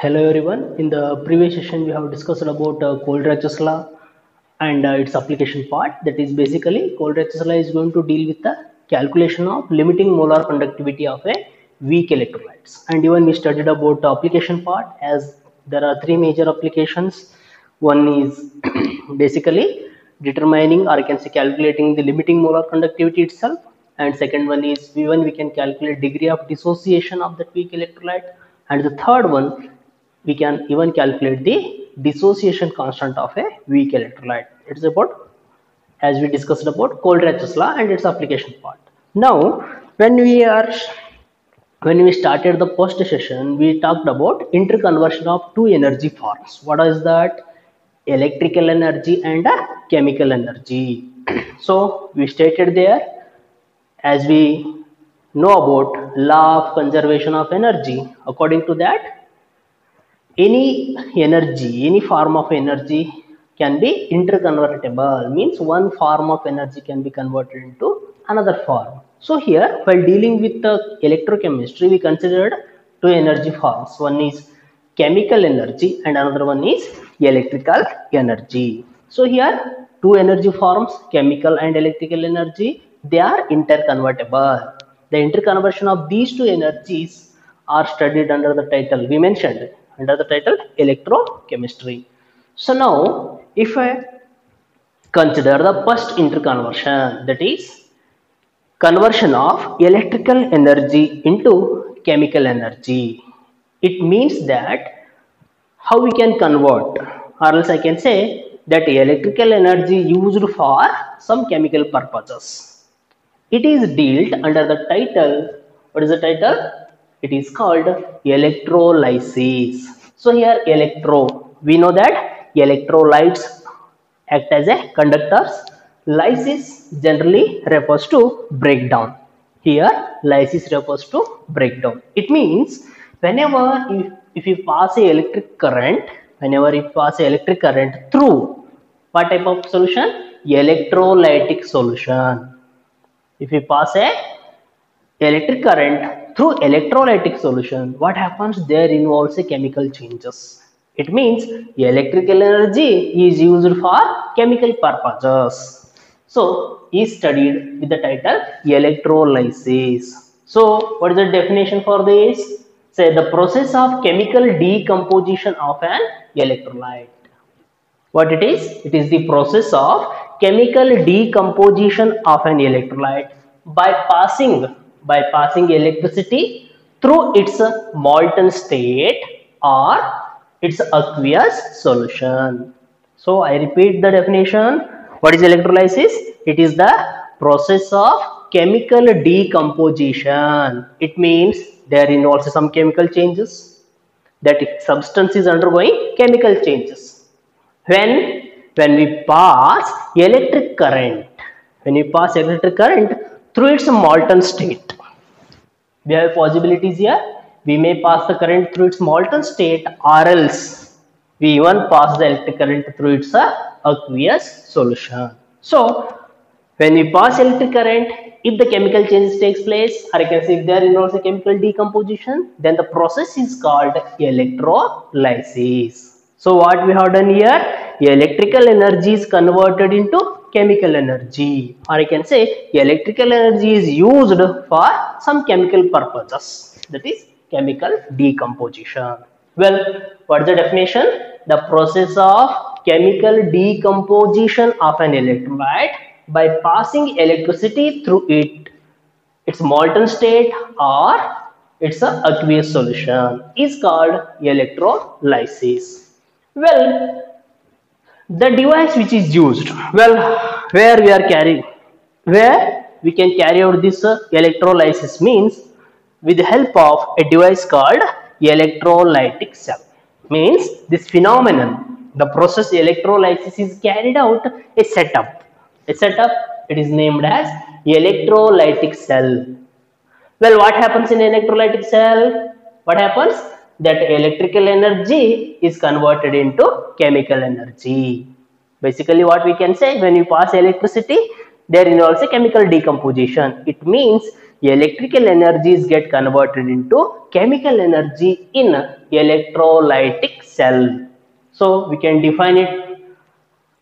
Hello everyone. In the previous session, we have discussed about Coleridge's law and its application part. That is basically Coleridge's law is going to deal with the calculation of limiting molar conductivity of a weak electrolytes. And even we studied about the application part, as there are three major applications. One is basically determining, or I can say calculating the limiting molar conductivity itself. And second one is even we can calculate degree of dissociation of that weak electrolyte. And the third one, we can even calculate the dissociation constant of a weak electrolyte. It's about, as we discussed about Coleridge's law and its application part. Now, when we are when we started the first session, we talked about interconversion of two energy forms. What is that? Electrical energy and chemical energy. So we stated there, as we know about law of conservation of energy. According to that, any form of energy can be interconvertible, means one form of energy can be converted into another form. So here, while dealing with the electrochemistry, we considered two energy forms. One is chemical energy and another one is electrical energy. So here, two energy forms, chemical and electrical energy, they are interconvertible. The interconversion of these two energies are studied under the title we mentioned, under the title electrochemistry. So now, if I consider the first interconversion, that is conversion of electrical energy into chemical energy, it means that how we can convert, or else I can say that electrical energy used for some chemical purposes, it is dealt under the title. What is the title? It is called electrolysis. So here we know that electrolytes act as a conductors. Lysis generally refers to breakdown. Here lysis refers to breakdown. It means whenever if you pass a electric current, through what type of solution? Electrolytic solution. If we pass a electric current through electrolytic solution, what happens? There involves a chemical changes. It means electrical energy is used for chemical purposes. So is studied with the title electrolysis. So what is the definition for this? Say the process of chemical decomposition of an electrolyte. What it is? It is the process of chemical decomposition of an electrolyte by passing electricity through its molten state or its aqueous solution. So I repeat the definition. What is electrolysis? It is the process of chemical decomposition. It means there involves some chemical changes, that substance is undergoing chemical changes. When we pass electric current, through its molten state, we have possibilities here. We may pass the current through its molten state, or else we even pass the electric current through its aqueous solution. So when we pass electric current, if the chemical changes takes place, or I can say if there involves a chemical decomposition, then the process is called electrolysis. So what we have done here, electrical energy is converted into chemical energy, or I can say electrical energy is used for some chemical purposes, that is chemical decomposition. Well, what is the definition? The process of chemical decomposition of an electrolyte by passing electricity through its molten state or its aqueous solution is called electrolysis. Well, the device which is used, where we can carry out this electrolysis means with the help of a device called electrolytic cell. Means this phenomenon, the process electrolysis is carried out a setup. It is named as electrolytic cell. Well, what happens in electrolytic cell? What happens? That electrical energy is converted into chemical energy. Basically, what we can say, when you pass electricity, there involves a chemical decomposition. It means electrical energies get converted into chemical energy in electrolytic cell. So we can define it.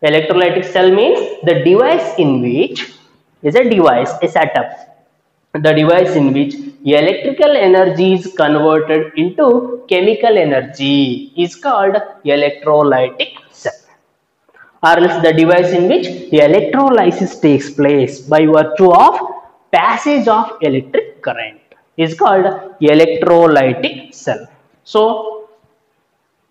Electrolytic cell means the device in which is a device, a setup. The device in which electrical energy is converted into chemical energy is called electrolytic cell. Or else the device in which electrolysis takes place by virtue of passage of electric current is called electrolytic cell. So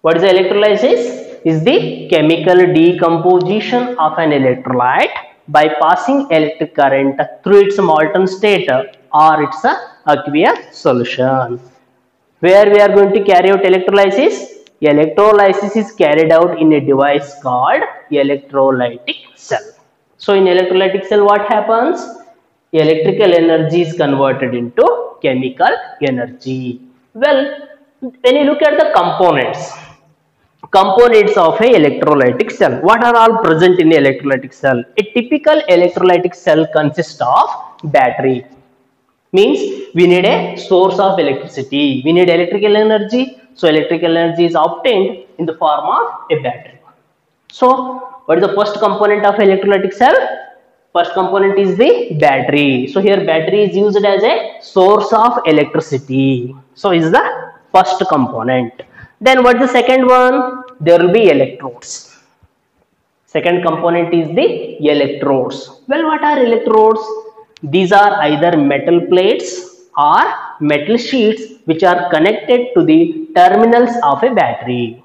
what is electrolysis? Is the chemical decomposition of an electrolyte by passing electric current through its molten state or its aqueous solution. Where we are going to carry out electrolysis? Electrolysis is carried out in a device called electrolytic cell. So in electrolytic cell what happens? Electrical energy is converted into chemical energy. Well, when you look at the components of a electrolytic cell, what are all present in a electrolytic cell? A typical electrolytic cell consists of battery. Means we need a source of electricity, we need electrical energy, so electrical energy is obtained in the form of a battery. So what is the first component of electrolytic cell? First component is the battery. So here battery is used as a source of electricity, so is the first component. Then what is the second one? There will be electrodes. Second component is the electrodes. Well, what are electrodes? These are either metal plates or metal sheets which are connected to the terminals of a battery.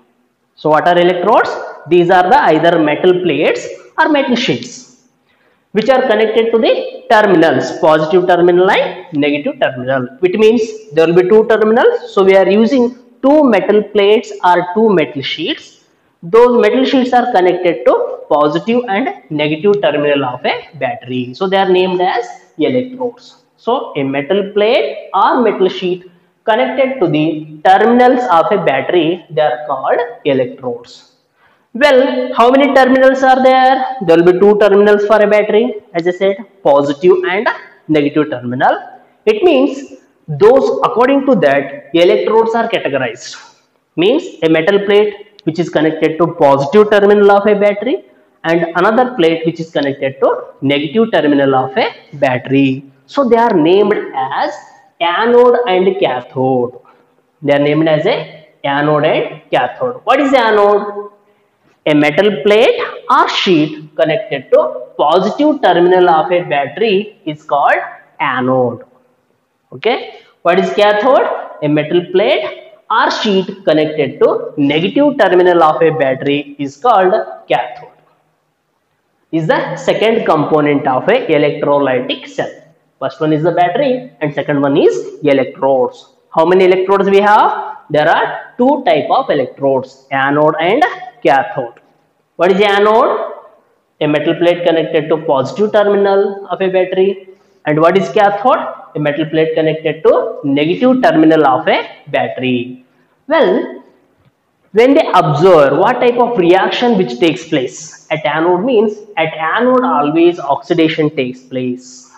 So what are electrodes? These are the either metal plates or metal sheets which are connected to the terminals, positive terminal and negative terminal. It means there will be two terminals. So we are using two metal plates or two metal sheets. Those metal sheets are connected to positive and negative terminal of a battery. So they are named as electrodes. So a metal plate or metal sheet connected to the terminals of a battery, they are called electrodes. Well, how many terminals are there? There will be two terminals for a battery, as I said, positive and negative terminal. It means those according to that electrodes are categorized. Means a metal plate which is connected to positive terminal of a battery and another plate which is connected to negative terminal of a battery. So they are named as anode and cathode. They are named as a anode and cathode. What is anode? A metal plate or sheet connected to positive terminal of a battery is called anode. Okay. What is cathode? A metal plate or sheet connected to negative terminal of a battery is called cathode. Is the second component of a electrolytic cell. First one is the battery and second one is electrodes. How many electrodes we have? There are two type of electrodes, anode and cathode. What is anode? A metal plate connected to positive terminal of a battery. And what is cathode? A metal plate connected to negative terminal of a battery. Well, when they observe what type of reaction which takes place at anode, means at anode always oxidation takes place,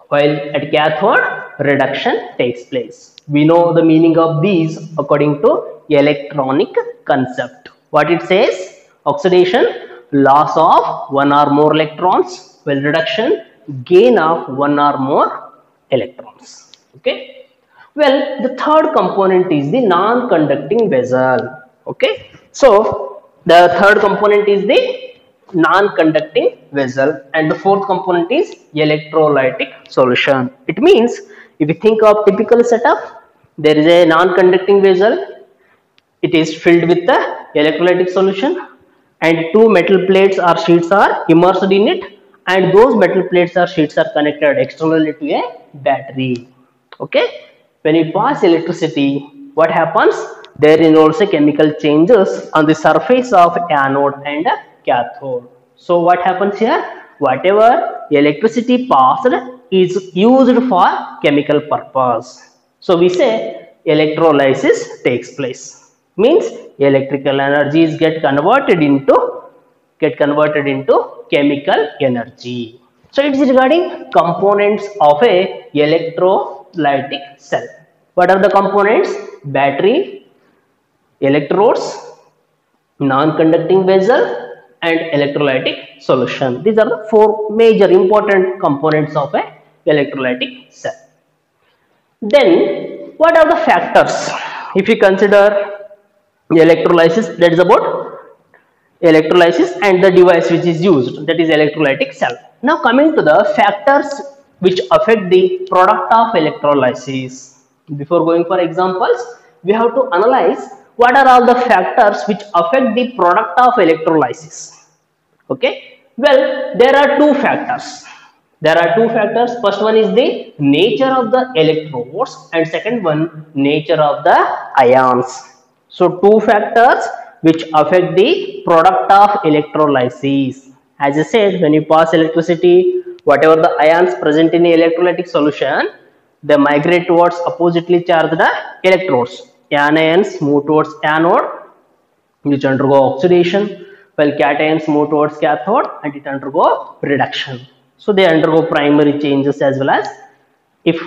while at cathode reduction takes place. We know the meaning of these according to electronic concept. What it says? Oxidation, loss of one or more electrons, while reduction, gain of one or more electrons. Okay. Well, the third component is the non-conducting vessel. Okay. So the third component is the non-conducting vessel and the fourth component is electrolytic solution. It means if you think of typical setup, there is a non-conducting vessel. It is filled with the electrolytic solution and two metal plates or sheets are immersed in it, and those metal plates or sheets are connected externally to a battery. Okay. When you pass electricity, what happens? There involves a chemical changes on the surface of anode and cathode. So what happens here? Whatever electricity passed is used for chemical purpose. So we say electrolysis takes place. Means electrical energies get converted into chemical energy. So it is regarding components of a electrolytic cell. What are the components? Battery, electrodes, non-conducting vessel, and electrolytic solution. These are the four major important components of a electrolytic cell. Then what are the factors? If you consider electrolysis, that is about electrolysis and the device which is used, that is electrolytic cell. Now coming to the factors which affect the product of electrolysis. Before going for examples, we have to analyze what are all the factors which affect the product of electrolysis. Okay, well, there are two factors. First one is the nature of the electrodes, and second one, nature of the ions. So two factors which affect the product of electrolysis. As I said, when you pass electricity, whatever the ions present in the electrolytic solution, they migrate towards oppositely charged electrodes. Anions move towards anode, which undergo oxidation, while cations move towards cathode and it undergo reduction. So they undergo primary changes as well as if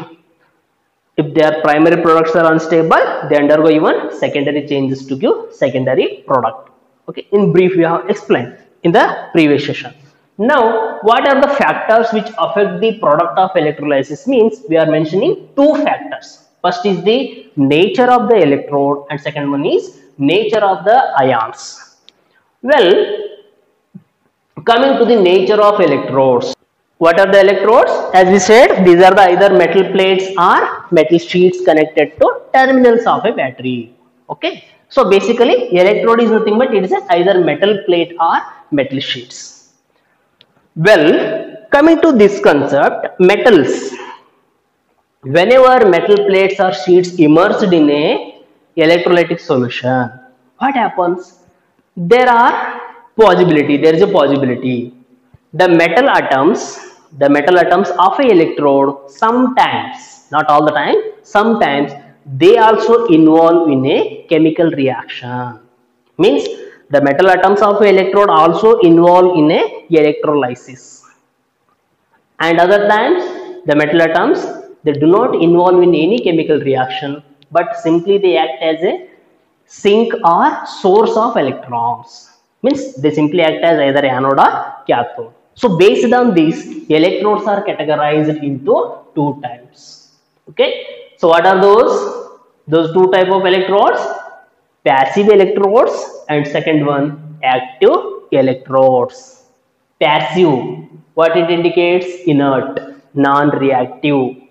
their primary products are unstable, they undergo even secondary changes to give secondary product. Okay, in brief we have explained in the previous session. Now what are the factors which affect the product of electrolysis? Means we are mentioning two factors. First is the nature of the electrode and second one is nature of the ions. Well, coming to the nature of electrodes. What are the electrodes? As we said, these are the either metal plates or metal sheets connected to terminals of a battery. Okay. So basically, electrode is nothing but it is either metal plate or metal sheets. Well, coming to this concept, metals. Whenever metal plates or sheets immersed in a electrolytic solution, what happens? There is a possibility. The metal atoms of a electrode sometimes, not all the time, sometimes they also involve in a chemical reaction. Means the metal atoms of a electrode also involve in a electrolysis. And other times the metal atoms, they do not involve in any chemical reaction, but simply they act as a sink or source of electrons. Means they simply act as either anode or cathode. So based on this, electrodes are categorized into two types. Okay. So what are those? Those two types of electrodes? Passive electrodes and second one, active electrodes. Passive, what it indicates? Inert, non-reactive.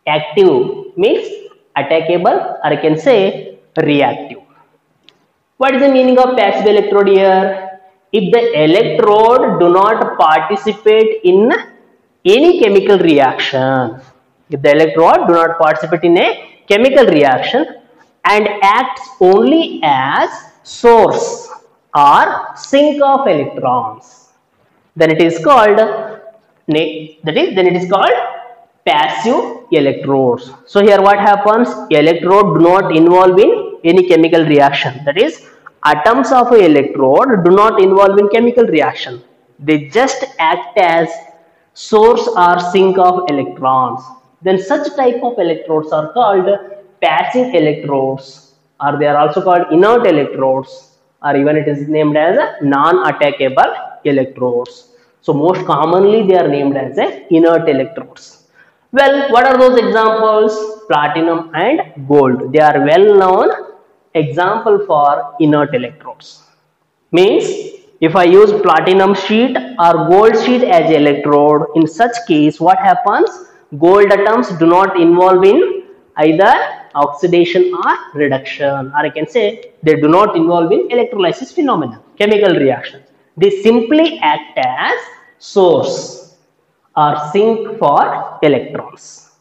Active means attackable, or I can say reactive. What is the meaning of passive electrode here? If the electrode do not participate in any chemical reaction, if the electrode do not participate in a chemical reaction and acts only as source or sink of electrons, then it is called passive electrodes. So here what happens? Electrode do not involve in any chemical reaction. That is, atoms of an electrode do not involve in chemical reaction. They just act as source or sink of electrons. Then such type of electrodes are called passive electrodes, or they are also called inert electrodes, or even it is named as non-attackable electrodes. So most commonly they are named as inert electrodes. Well, what are those examples? Platinum and gold. They are well known example for inert electrodes. Means if I use platinum sheet or gold sheet as electrode, in such case what happens? Gold atoms do not involve in either oxidation or reduction, or I can say they do not involve in electrolysis phenomena, chemical reactions. They simply act as source or sink for electrons.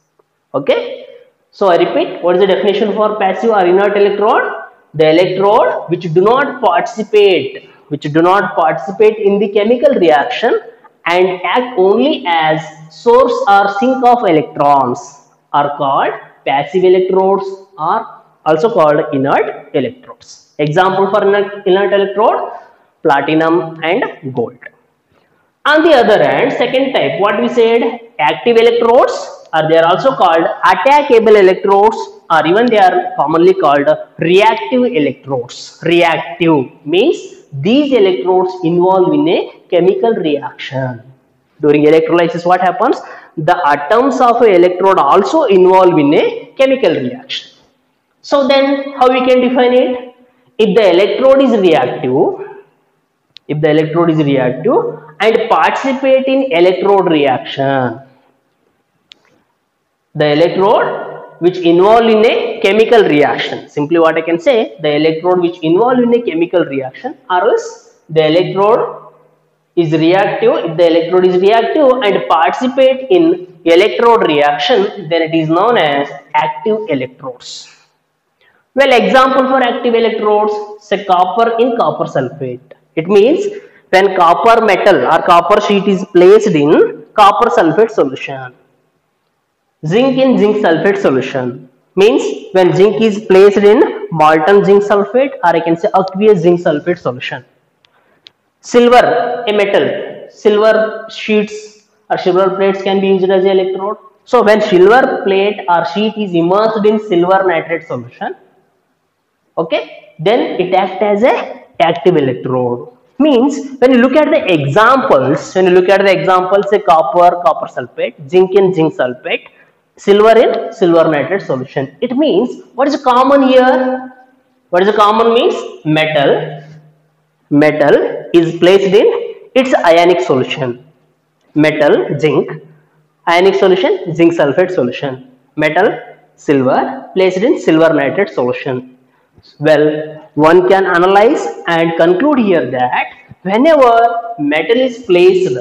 Okay. So I repeat, what is the definition for passive or inert electrode? The electrode which do not participate in the chemical reaction and act only as source or sink of electrons are called passive electrodes, or also called inert electrodes. Example for inert electrode, platinum and gold. On the other hand, second type, what we said, active electrodes, or they are also called attackable electrodes, or even they are commonly called reactive electrodes. Reactive means these electrodes involve in a chemical reaction. During electrolysis, what happens? The atoms of an electrode also involve in a chemical reaction. So then how we can define it? If the electrode is reactive and participate in electrode reaction, the electrode which involve in a chemical reaction, simply what I can say, the electrode which involve in a chemical reaction, or else the electrode is reactive. If the electrode is reactive and participate in electrode reaction, then it is known as active electrodes. Well, example for active electrodes, say copper in copper sulfate. It means when copper metal or copper sheet is placed in copper sulfate solution. Zinc in zinc sulfate solution means when zinc is placed in molten zinc sulfate, or I can say aqueous zinc sulfate solution. Silver, a metal, silver sheets or silver plates can be used as an electrode. So when silver plate or sheet is immersed in silver nitrate solution, okay, then it acts as a active electrode. Means when you look at the examples, say copper sulfate, zinc in zinc sulfate, silver in silver nitrate solution. It means what is common here? What is the common means? Metal is placed in its ionic solution. Metal, zinc, ionic solution, zinc sulfate solution. Metal, silver, placed in silver nitrate solution. Well, one can analyze and conclude here that whenever metal is placed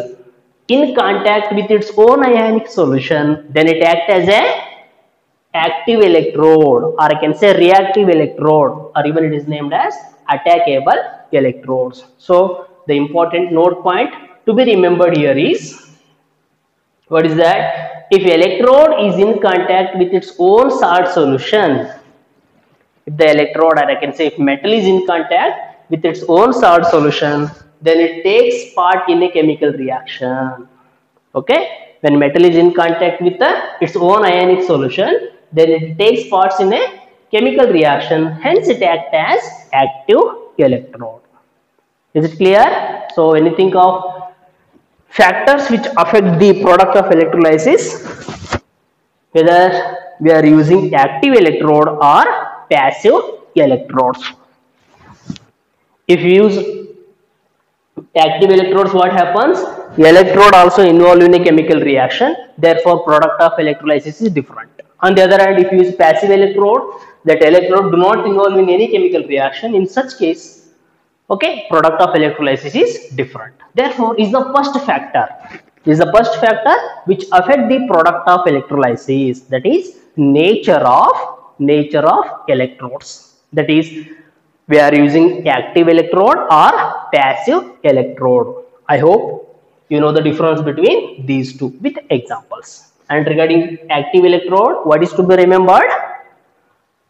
in contact with its own ionic solution, then it acts as a active electrode, or I can say reactive electrode, or even it is named as attackable electrodes. So the important note point to be remembered here is, what is that? If electrode is in contact with its own salt solution, if the electrode, or I can say if metal is in contact with its own salt solution, then it takes part in a chemical reaction. Okay, when metal is in contact with its own ionic solution, then it takes parts in a chemical reaction, hence it acts as active electrode. Is it clear? So when you think of factors which affect the product of electrolysis, whether we are using active electrode or passive electrodes. If you use active electrodes, what happens? The electrode also involved in a chemical reaction, therefore product of electrolysis is different. On the other hand, if you use passive electrode, that electrode do not involve in any chemical reaction, in such case, okay, product of electrolysis is different. Therefore is the first factor, which affect the product of electrolysis, that is nature of electrodes. That is, we are using active electrode or passive electrode. I hope you know the difference between these two with examples. And regarding active electrode, what is to be remembered?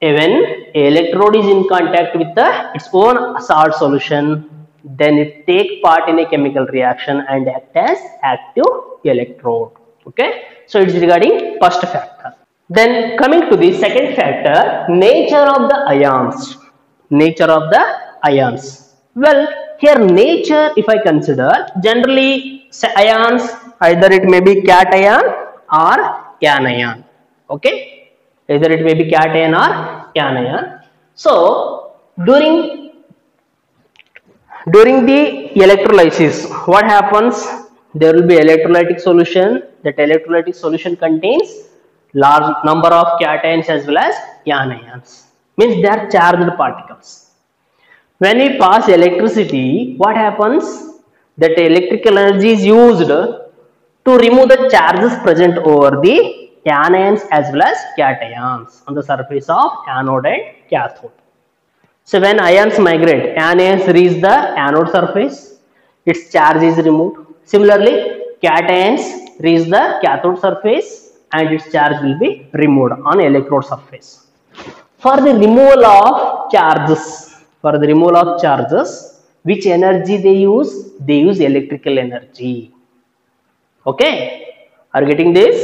When an electrode is in contact with its own salt solution, then it takes part in a chemical reaction and act as active electrode. Okay, so it is regarding first factor. Then coming to the second factor, nature of the ions. Well, here nature, if I consider, generally say ions, either it may be cation or anion. Okay, either it may be cation or anion. So during the electrolysis, what happens? There will be electrolytic solution. That electrolytic solution contains large number of cations as well as anions. Means they are charged particles. When we pass electricity, what happens? That electrical energy is used to remove the charges present over the anions as well as cations on the surface of anode and cathode. So when ions migrate, anions reach the anode surface, its charge is removed. Similarly, cations reach the cathode surface and its charge will be removed on electrode surface. For the removal of charges, which energy they use? They use electrical energy. Okay, are you getting this?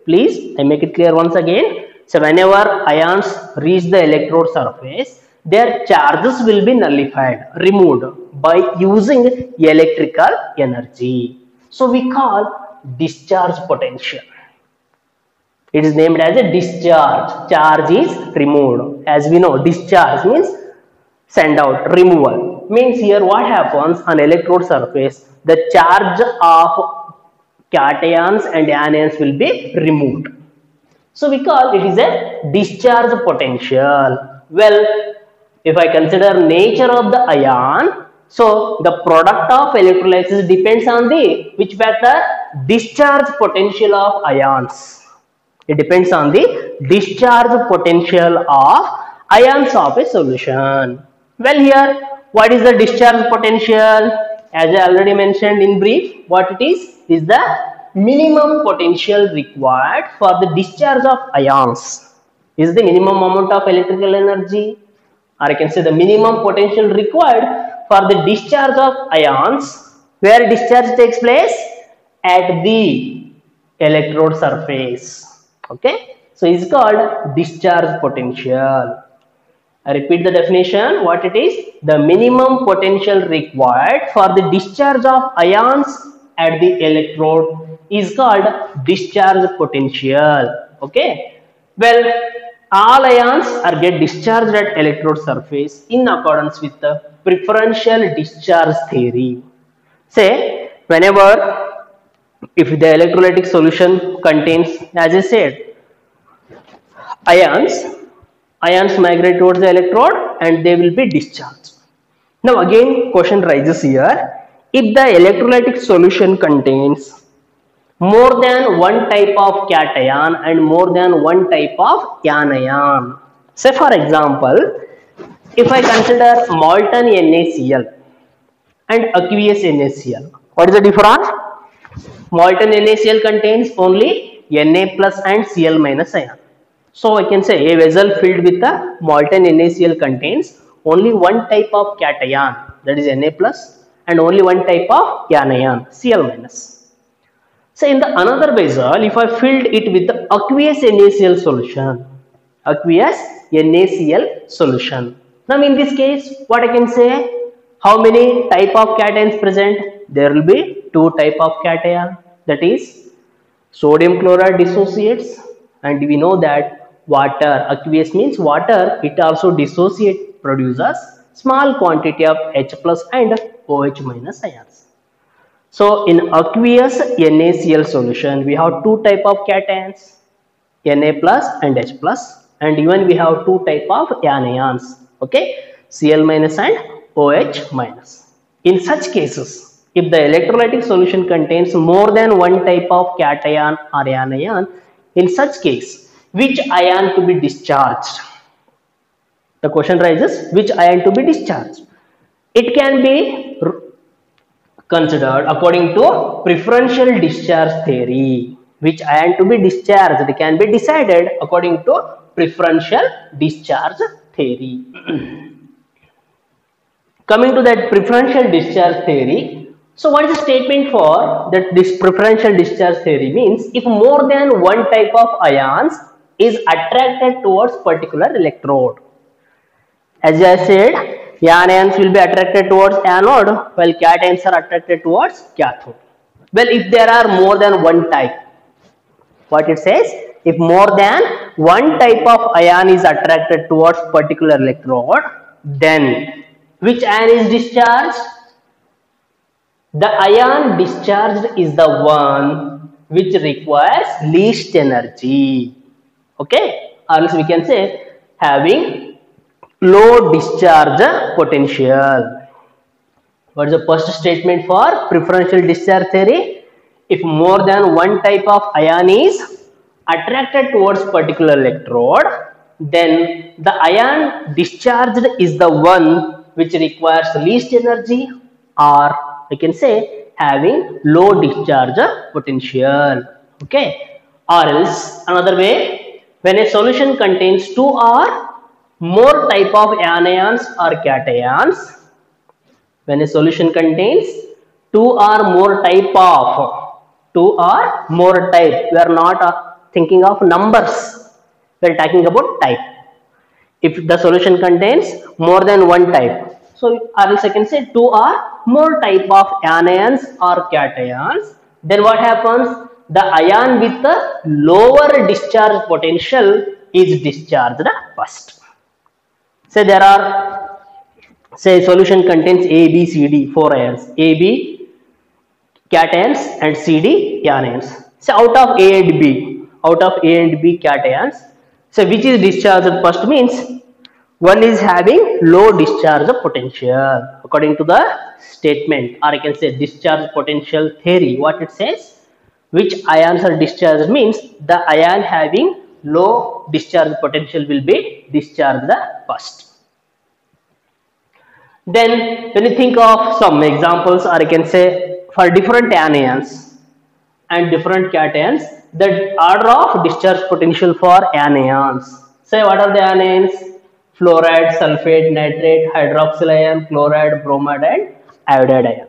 Please, I make it clear once again. So whenever ions reach the electrode surface, their charges will be nullified, removed by using electrical energy. So we call discharge potential. It is named as a discharge. Charge is removed. As we know, discharge means send out, removal. Means here what happens on electrode surface, the charge of cations and anions will be removed. So we call it is a discharge potential. Well, if I consider nature of the ion, so the product of electrolysis depends on the which factor? Discharge potential of ions. It depends on the discharge potential of ions of a solution. Well, here what is the discharge potential? As I already mentioned in brief, what it is the minimum potential required for the discharge of ions. Is the minimum amount of electrical energy, or I can say the minimum potential required for the discharge of ions, where discharge takes place at the electrode surface. Okay, so it's called discharge potential. I repeat the definition. What it is? The minimum potential required for the discharge of ions at the electrode is called discharge potential. Okay. Well, all ions are get discharged at electrode surface in accordance with the preferential discharge theory. Say, whenever if the electrolytic solution contains, as I said, ions migrate towards the electrode and they will be discharged. Now again question rises here, if the electrolytic solution contains more than one type of cation and more than one type of anion, say for example, if I consider molten NaCl and aqueous NaCl, what is the difference? Molten NaCl contains only Na plus and Cl minus ion. So I can say a vessel filled with the molten NaCl contains only one type of cation, that is Na plus, and only one type of anion, Cl minus. So in the another vessel, if I filled it with the aqueous NaCl solution, aqueous NaCl solution. Now in this case, what I can say, how many type of cations present? There will be two type of cation, that is sodium chloride dissociates, and we know that water, aqueous means water, it also dissociates, produces small quantity of H plus and OH minus ions. So in aqueous NaCl solution, we have two type of cations, Na plus and H plus, and even we have two type of anions, okay, Cl minus and OH minus. In such cases, if the electrolytic solution contains more than one type of cation or anion, in such case, which ion to be discharged? The question rises, which ion to be discharged? It can be considered according to preferential discharge theory. Which ion to be discharged can be decided according to preferential discharge theory. Coming to that preferential discharge theory, so what is the statement for that this preferential discharge theory means? If more than one type of ions is attracted towards particular electrode. As I said, anions will be attracted towards anode while cations are attracted towards cathode. Well, if there are more than one type, what it says, if more than one type of ion is attracted towards particular electrode, then which ion is discharged? The ion discharged is the one which requires least energy, okay, or else we can say having low discharge potential. What is the first statement for preferential discharge theory? If more than one type of ion is attracted towards particular electrode, then the ion discharged is the one which requires least energy, or I can say having low discharge potential, okay. Or else another way, when a solution contains two or more type of anions or cations, when a solution contains two or more type of two or more type. We are not thinking of numbers. We are talking about type. If the solution contains more than one type, so or else I can say two or more type of anions or cations, then what happens? The ion with the lower discharge potential is discharged first. Say there are, say solution contains A, B, C, D, four ions, A, B cations and C, D anions. So out of A and B cations, so which is discharged first means one is having low discharge potential according to the statement, or I can say discharge potential theory. What it says, which ions are discharged means the ion having low discharge potential will be discharged first. Then when you think of some examples, or I can say for different anions and different cations, the order of discharge potential for anions. Say what are the anions? Fluoride, sulfate, nitrate, hydroxyl ion, chloride, bromide and iodide ion.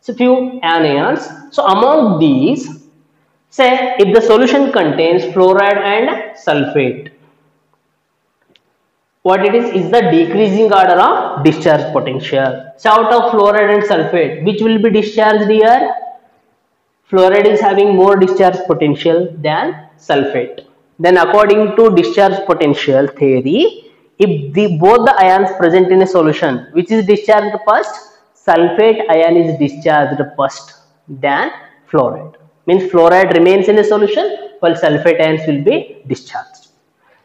So few anions. So among these, say if the solution contains fluoride and sulfate, what it is the decreasing order of discharge potential. So out of fluoride and sulfate, which will be discharged here? Fluoride is having more discharge potential than sulfate. Then according to discharge potential theory, if both the ions present in a solution, which is discharged first? Sulfate ion is discharged first than fluoride. Means fluoride remains in a solution while sulfate ions will be discharged.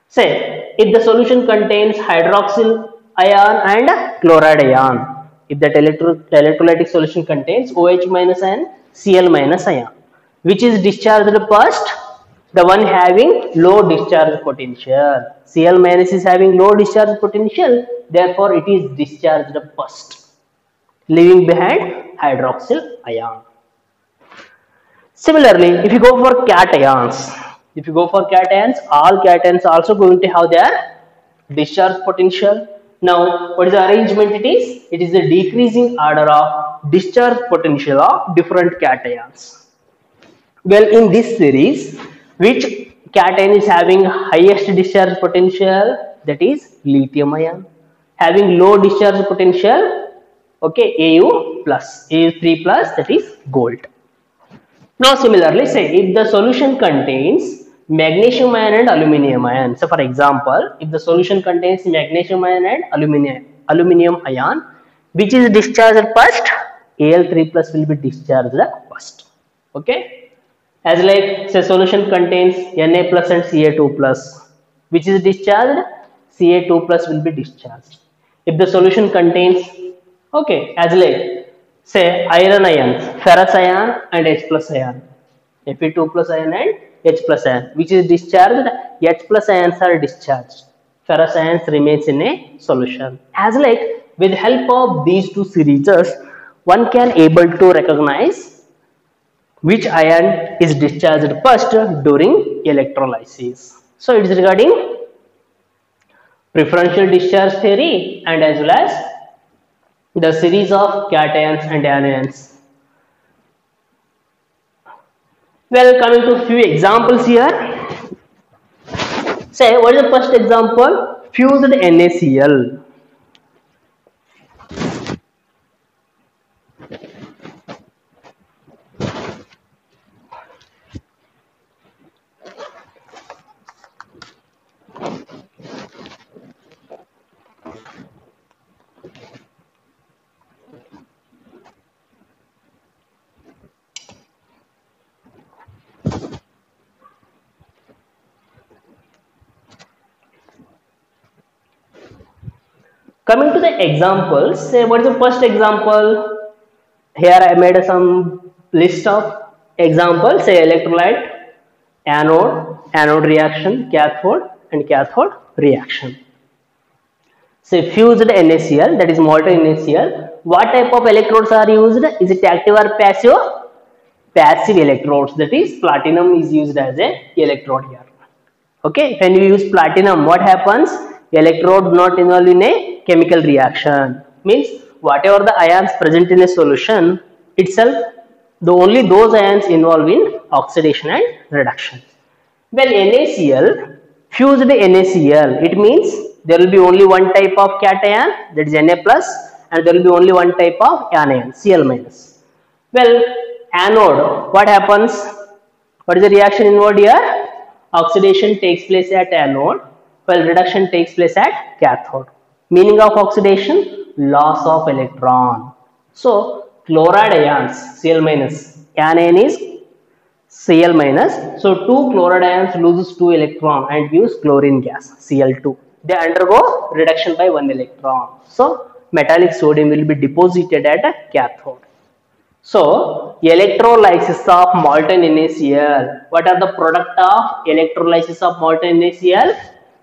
Say if the solution contains hydroxyl ion and chloride ion, if that electrolytic solution contains OH minus and Cl minus ion, which is discharged first? The one having low discharge potential. Cl minus is having low discharge potential, therefore it is discharged first, leaving behind hydroxyl ion. Similarly, if you go for cations, all cations also going to have their discharge potential. Now, what is the arrangement it is? It is the decreasing order of discharge potential of different cations. Well, in this series, which cation is having highest discharge potential? That is lithium ion. Having low discharge potential, okay, Au plus, Au3 plus, that is gold. Now similarly, say if the solution contains magnesium ion and aluminium ion. So for example, if the solution contains magnesium ion and aluminium ion, which is discharged first? Al3 plus will be discharged first. Okay. As like say solution contains Na plus and Ca2 plus, which is discharged? Ca2 plus will be discharged. If the solution contains, okay, as like say iron ions, ferrous ion and H plus ion, Fe2 plus ion and H plus ion, which is discharged, H plus ions are discharged, ferrous ions remains in a solution. As like with help of these two series, one can able to recognize which ion is discharged first during electrolysis. So it is regarding preferential discharge theory and as well as the series of cations and anions. Well, coming to few examples here. Say what is the first example? Fused NaCl. Coming to the examples, say what is the first example? Here I made some list of examples, say electrolyte, anode reaction, cathode and cathode reaction. Say fused NaCl, that is molten NaCl. What type of electrodes are used? Is it active or passive? Passive electrodes, that is platinum is used as a electrode here. Okay, when you use platinum, what happens? Electrode not involved in a chemical reaction, means whatever the ions present in a solution itself The only those ions involved in oxidation and reduction. Well, NaCl, fused NaCl, it means there will be only one type of cation, that is Na plus, and there will be only one type of anion, Cl minus. Well, anode, what happens? What is the reaction involved here? Oxidation takes place at anode, while reduction takes place at cathode. Meaning of oxidation? Loss of electron. So, chloride ions, Cl minus, anion is Cl minus. So, two chloride ions loses 2 electron and gives chlorine gas, Cl2. They undergo reduction by 1 electron. So, metallic sodium will be deposited at a cathode. So, electrolysis of molten NaCl. What are the product of electrolysis of molten NaCl?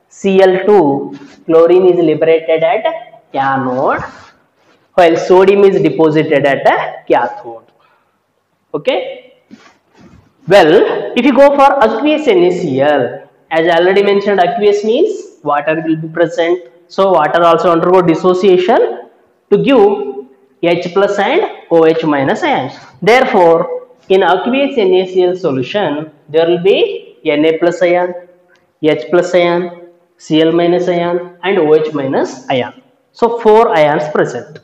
Cl2. Chlorine is liberated at anode, while sodium is deposited at a cathode. Okay. Well, if you go for aqueous NaCl, as I already mentioned, aqueous means water will be present. So, water also undergo dissociation to give H plus and OH minus ions. Therefore, in aqueous NaCl solution, there will be Na plus ion, H plus ion, Cl minus ion, and OH minus ion. So, 4 ions present.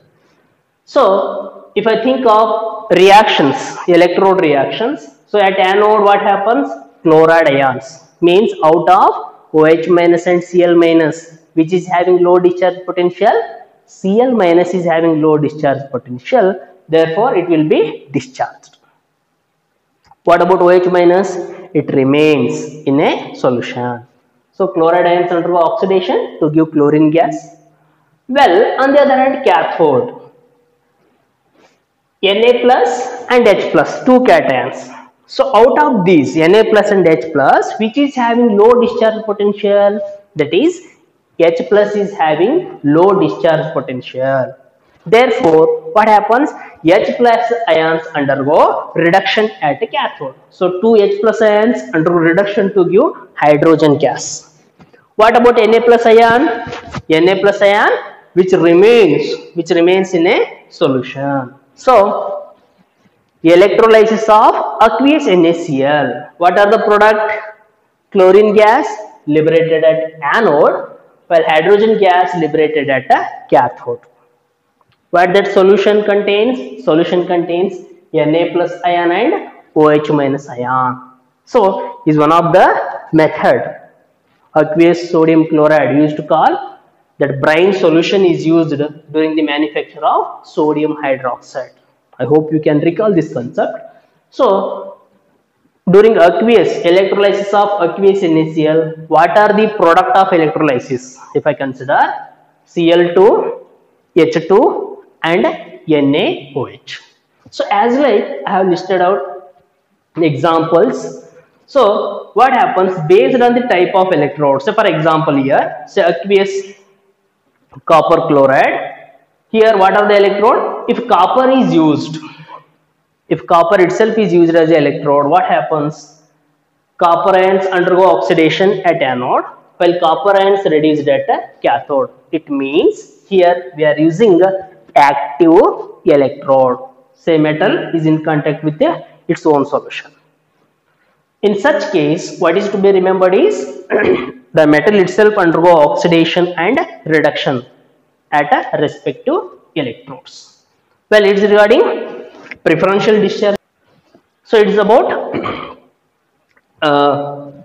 So, if I think of reactions, electrode reactions, so at anode what happens? Chloride ions, means out of OH minus and Cl minus, which is having low discharge potential, Cl minus is having low discharge potential, therefore it will be discharged. What about OH minus? It remains in a solution. So chloride ions undergo oxidation to give chlorine gas. Well, on the other hand, cathode, Na plus and H plus, two cations. So out of these Na plus and H plus, which is having low discharge potential, that is H plus is having low discharge potential. Therefore, what happens? H plus ions undergo reduction at a cathode. So, two H plus ions undergo reduction to give hydrogen gas. What about Na plus ion? Na plus ion which remains in a solution. So, electrolysis of aqueous NaCl. What are the product? Chlorine gas liberated at anode, while hydrogen gas liberated at a cathode. What that solution contains? Solution contains Na plus ion and OH minus ion. So, is one of the method aqueous sodium chloride used to call that brine solution is used during the manufacture of sodium hydroxide. I hope you can recall this concept. So, during aqueous electrolysis of aqueous NaCl, what are the product of electrolysis? If I consider Cl2, H2 and NaOH. So as like I have listed out examples. So what happens based on the type of electrode? So for example here, say aqueous copper chloride. Here what are the electrode? If copper is used, if copper itself is used as an electrode, what happens? Copper ions undergo oxidation at anode, while copper ions reduced at a cathode. It means here we are using active electrode. Say metal is in contact with its own solution. In such case, what is to be remembered is the metal itself undergo oxidation and reduction at a respective electrodes. Well, it is regarding preferential discharge. So it is about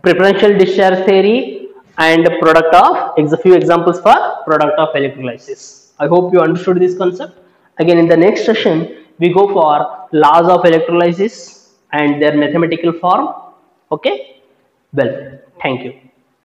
preferential discharge theory and product of few examples for product of electrolysis. I hope you understood this concept. Again, in the next session, we go for laws of electrolysis and their mathematical form. Okay. Well, thank you.